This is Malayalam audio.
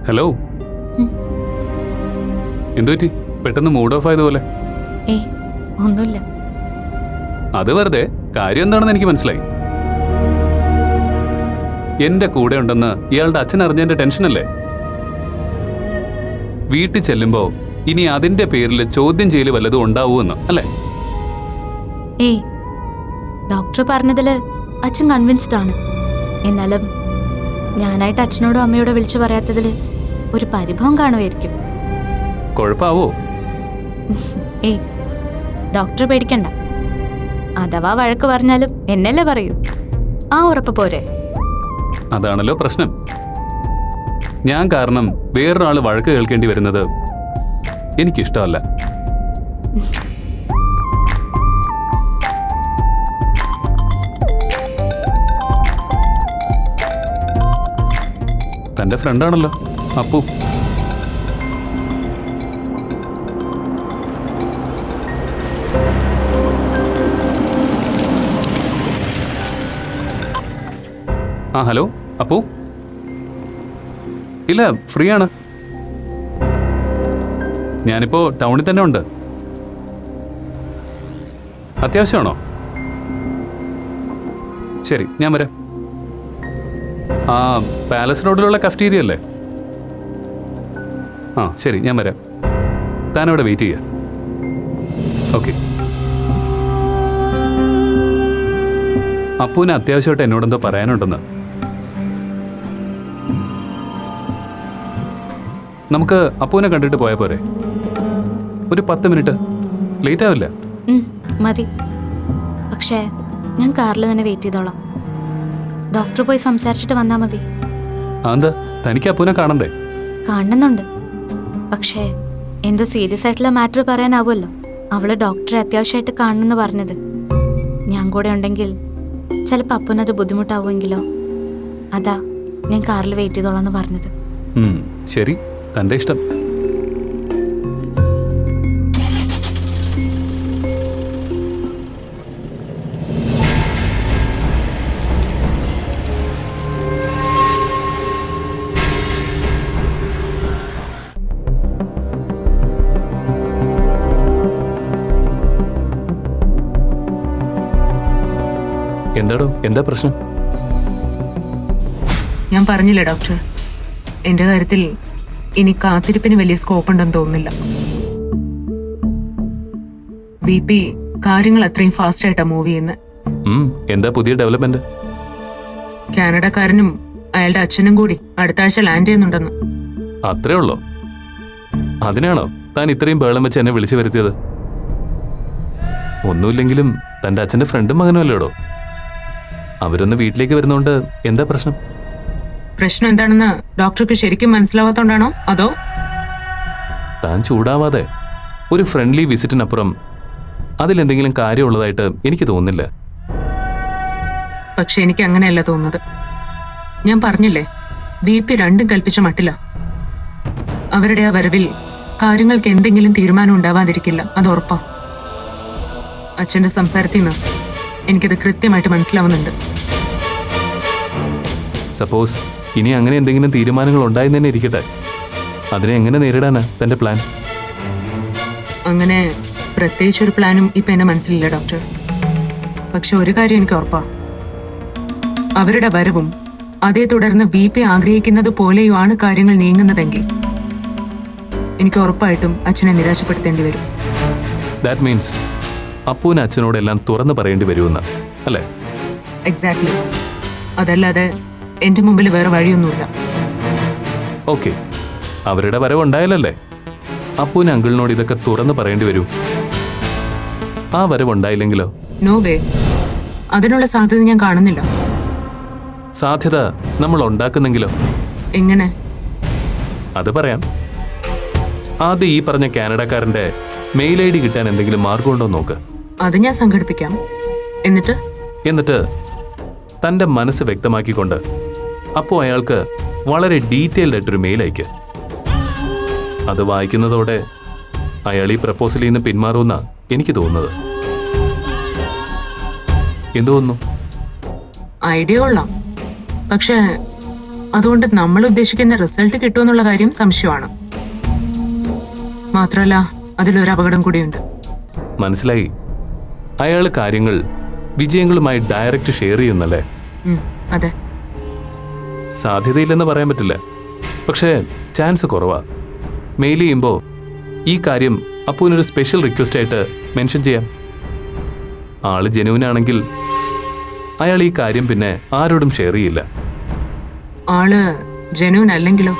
ഹലോ. എന്തുപറ്റി? പെട്ടെന്ന് മൂഡ് ഓഫ് ആയതുപോലെ. ഒന്നുമില്ല. അത് വെറുതെ. കാര്യം എന്താണെന്ന് എനിക്ക് മനസ്സിലായി. എന്റെ കൂടെ ഉണ്ടെന്ന് ഇയാളുടെ അച്ഛൻ അറിഞ്ഞതിന്റെ ടെൻഷനല്ലേ? വീട്ടിൽ ചെല്ലുമ്പോ ഇനി അതിന്റെ പേരിൽ ചോദ്യം ചെയ്യൽ വല്ലതും ഉണ്ടാവൂന്ന് അല്ലേ? ഡോക്ടർ പറഞ്ഞതില് അച്ഛൻ കൺവിൻസ്ഡ് ആണ്. എന്നാലും ഞാനായിട്ട് അച്ഛനോടും അമ്മയോടോ വിളിച്ചു പറയാത്തതില് ഒരു പരിഭവം കാണുമായിരിക്കും. കുഴപ്പാവോ? ഡോക്ടർ പേടിക്കണ്ട. അഥവാ വഴക്ക് പറഞ്ഞാലും എന്നല്ലേ പറയൂ. ആ ഉറപ്പ് പോരെ? അതാണല്ലോ പ്രശ്നം. ഞാൻ കാരണം വേറൊരാള് വഴക്ക് കേൾക്കേണ്ടി വരുന്നത് എനിക്കിഷ്ടമല്ല. തന്റെ ഫ്രണ്ടാണല്ലോ അപ്പു. ആ ഹലോ അപ്പു. ഇല്ല, ഫ്രീ ആണ്. ഞാനിപ്പോ ടൗണിൽ തന്നെ ഉണ്ട്. അത്യാവശ്യമാണോ? ശരി, ഞാൻ വരാം. ആ പാലസ് റോഡിലുള്ള കഫ്റ്റീരിയ അല്ലേ? ആ ശരി, ഞാൻ വരാം. താനവിടെ വെയിറ്റ് ചെയ്യാം. ഓക്കെ. അപ്പൂന് അത്യാവശ്യമായിട്ട് എന്നോടെന്തോ പറയാനുണ്ടെന്ന്. നമുക്ക് അപ്പൂനെ കണ്ടിട്ട് പോയാൽ പോരെ? ഒരു 10 മിനിറ്റ്. ലേറ്റ് ആവില്ല? മതി. പക്ഷേ ഞാൻ കാറിൽ തന്നെ വെയിറ്റ് ചെയ്തോളാം. ഡോക്ടർ പോയി സംസാരിച്ചിട്ട് വന്നാൽ മതി. എന്താ, തനിക്ക് അപ്പൂനെ കാണണ്ടേ? കാണുന്നുണ്ട്. പക്ഷേ എന്തോ സീരിയസ് ആയിട്ടുള്ള മാറ്റർ പറയാനാവുമല്ലോ. അവള് ഡോക്ടറെ അത്യാവശ്യമായിട്ട് കാണണമെന്ന് പറഞ്ഞത്. ഞാൻ കൂടെ ഉണ്ടെങ്കിൽ ചിലപ്പോൾ അപ്പൂനത് ബുദ്ധിമുട്ടാവുമെങ്കിലോ. അതാ ഞാൻ കാറിൽ വെയിറ്റ് ചെയ്തോളാം എന്ന് പറഞ്ഞത്. ശരി, തന്റെ ഇഷ്ടം. എന്താടോ, എന്താ പ്രശ്നം? ഞാൻ പറഞ്ഞില്ലേ ഡോക്ടർ, എന്റെ കാര്യത്തിൽ ഇനി കാത്തിരിപ്പിന് വലിയ സ്കോപ്പ് ഉണ്ടെന്ന് തോന്നുന്നില്ല. VP കാര്യങ്ങൾ അത്രയും ഫാസ്റ്റ് ആയിട്ടാ മൂവ് ചെയ്യുന്നത്. എന്താ പുതിയ ഡെവലപ്മെന്റ്? കാനഡക്കാരനും അയാളുടെ അച്ഛനും കൂടി അടുത്ത ആഴ്ച ലാൻഡ് ചെയ്യുന്നുണ്ടെന്ന്. അത്രേ ഉള്ളോ? അതിനാണോ താൻ ഇത്രയും ബഹളം വെച്ച് എന്നെ വിളിച്ചു വരുത്തിയത്? ഒന്നുമില്ലെങ്കിലും തന്റെ അച്ഛന്റെ ഫ്രണ്ടും മകനും അല്ലേടോ. അവരൊന്ന് വീട്ടിലേക്ക് വരുന്നോണ്ട് എന്താ പ്രശ്നം? പ്രശ്നം എന്താണെന്ന് ഡോക്ടർക്ക് ശരിക്കും മനസ്സിലാവാത്തോണ്ടാണോ അതോ? താൻ ചൂടാവാതെ. ഒരു ഫ്രണ്ട്ലി വിസിറ്റിനപ്പുറം അതിലെന്തെങ്കിലും കാര്യമുള്ളതായിട്ട് എനിക്ക് തോന്നുന്നില്ല. പക്ഷെ എനിക്ക് അങ്ങനെയല്ല തോന്നുന്നത്. ഞാൻ പറഞ്ഞില്ലേ, VP രണ്ടും കൽപ്പിച്ച മട്ടില്ല. അവരുടെ ആ വരവിൽ കാര്യങ്ങൾക്ക് എന്തെങ്കിലും തീരുമാനം ഉണ്ടാവാതിരിക്കില്ല, അത് ഉറപ്പാ. അച്ഛന്റെ സംസാരത്തിൽ നിന്ന് എനിക്കത് കൃത്യമായിട്ട് മനസ്സിലാവുന്നുണ്ട്. സപ്പോസ് ഇനി അങ്ങനെ എന്തെങ്കിലും തീരുമാനങ്ങൾ ഉണ്ടായെന്ന് തന്നെ ഇരിക്കട്ടെ, അതിനെ എങ്ങനെ നേരിടാനാ തന്റെ പ്ലാൻ? അങ്ങനെ പ്രത്യേകിച്ചൊരു പ്ലാനും ഇപ്പൊ എന്റെ മനസ്സിലില്ല ഡോക്ടർ. പക്ഷെ ഒരു കാര്യം എനിക്ക് ഉറപ്പാ, അവരുടെ വരവും അതേ തുടർന്ന് VP ആഗ്രഹിക്കുന്നത് പോലെയുമാണ് കാര്യങ്ങൾ നീങ്ങുന്നതെങ്കിൽ എനിക്ക് ഉറപ്പായിട്ടും അച്ഛനെ നിരാശപ്പെടുത്തേണ്ടി വരും. ദാറ്റ് മീൻസ് അപ്പൂന് അച്ഛനോട് എല്ലാം തുറന്നു പറയേണ്ടി വരുമെന്ന് അല്ലേ? എക്സാക്ട്ലി. അതല്ലാതെ എന്റെ മുമ്പിൽ വേറെ വഴിയൊന്നുമില്ല. ഓക്കെ, അവരുടെ വരവുണ്ടായാലല്ലേ അപ്പൂന് അങ്കിളിനോട് ഇതൊക്കെ തുറന്നു പറയേണ്ടി വരൂ. ആ വരവുണ്ടായില്ലെങ്കിലോ? നോ വേ, അതിനുള്ള സാധ്യത ഞാൻ കാണുന്നില്ല. സാധ്യത നമ്മൾ ഉണ്ടാക്കുന്നെങ്കിലോ? എങ്ങനെ? അത് പറയാം. ആദ്യം ഈ പറഞ്ഞ കാനഡക്കാരന്റെ മെയിൽ ID കിട്ടാൻ എന്തെങ്കിലും മാർഗമുണ്ടോ നോക്ക്. അത് ഞാൻ സംഘടിപ്പിക്കാം. എന്നിട്ട് തന്റെ മനസ്സ് വ്യക്തമാക്കിക്കൊണ്ട് അപ്പോൾ അയാൾക്ക് വളരെ ഡീറ്റെയിൽഡ് ആയിട്ടൊരു മെയിൽ അയക്കുക. അത് വായിക്കുന്നതോടെ അയാൾ ഈ പ്രപ്പോസലിൽ നിന്ന് പിന്മാറുമെന്നാ എനിക്ക് തോന്നുന്നത്. എന്തു തോന്നുന്നു? ഐഡിയ കൊള്ളാം. പക്ഷേ അതുകൊണ്ട് നമ്മൾ ഉദ്ദേശിക്കുന്ന റിസൾട്ട് കിട്ടുമെന്നുള്ള കാര്യം സംശയമാണ്. മാത്രമല്ല അതിലൊരു അപകടം കൂടിയുണ്ട്. മനസ്സിലായി. അയാൾ കാര്യങ്ങൾ വിജയങ്ങളുമായി ഡയറക്റ്റ് ഷെയർ ചെയ്യുന്നല്ലേ? അതെ. സാധ്യതയില്ലെന്ന് പറയാൻ പറ്റില്ല, പക്ഷേ ചാൻസ് കുറവാ. മെയിൽ ചെയ്യുമ്പോൾ ഈ കാര്യം അപ്പൂനൊരു സ്പെഷ്യൽ റിക്വസ്റ്റ് ആയിട്ട് മെൻഷൻ ചെയ്യാം. ആള് ജെന്യൂനാണെങ്കിൽ അയാൾ ഈ കാര്യം പിന്നെ ആരോടും ഷെയർ ചെയ്യില്ല. ആള് ജെന്യൂൻ അല്ലെങ്കിലോ?